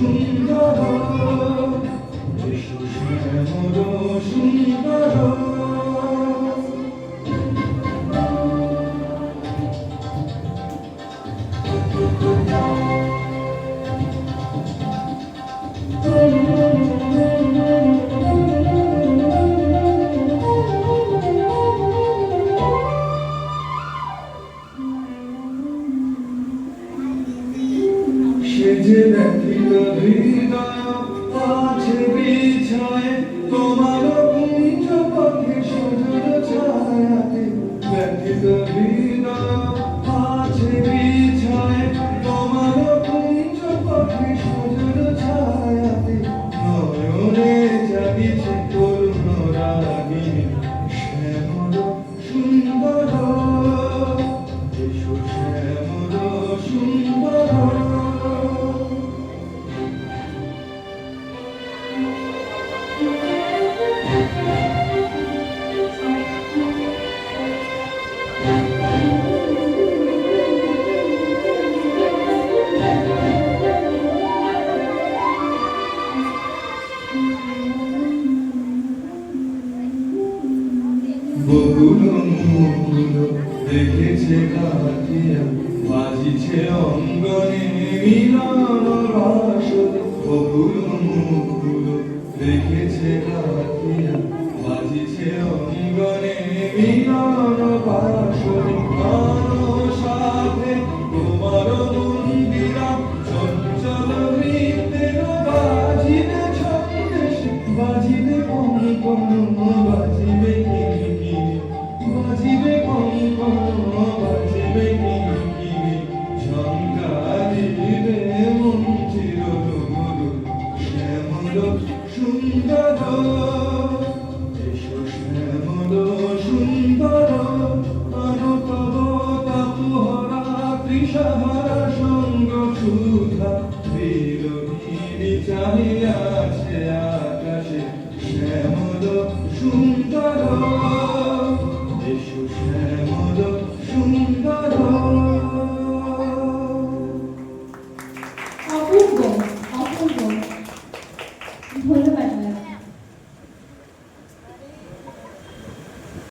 সুন্দর এসো শ্যামল সুন্দর সেজে ব্যথিত হৃদয় আছে বিছায় তোমার কুঞ্জ পথে সজল ছায়াতে ব্যথিত হৃদয় আছে বিছায় তোমার কুঞ্জ পথে সজল ছায়াতে নয়নে জাগিছে তরুণ রাগিনী শ্যামল সুন্দর এসো শ্যামল সুন্দর বকুল মুকুল দেখেছে কাটিয়া বাজিছে অঙ্গনে মিলন বাসর বকুল মুকুল দেখেছে কাটিয়া বাজিছে অঙ্গনে মিলন বাসর সাথে তোমার মন্দিরা চঞ্চল বৃন্দের বাজিবে ছন্দেশ বাজিবে কঙ্কণ বাজিবে বাজিবে কঙ্কণ বাজিবে কিঙ্কিণী ঝঙ্কা দিবে মন্দির গুরু শ্যামল সুন্দর এসো শ্যামল সুন্দর অনুতব তাপহরা তৃষাহারা সঙ্গ সুধা বিরোহিণী চাহিয়াছে আকাশে শ্যামল সুন্দর এসো শ্যামল সুন্দর অপূর্ব অপূর্ব ধন্যবাদ।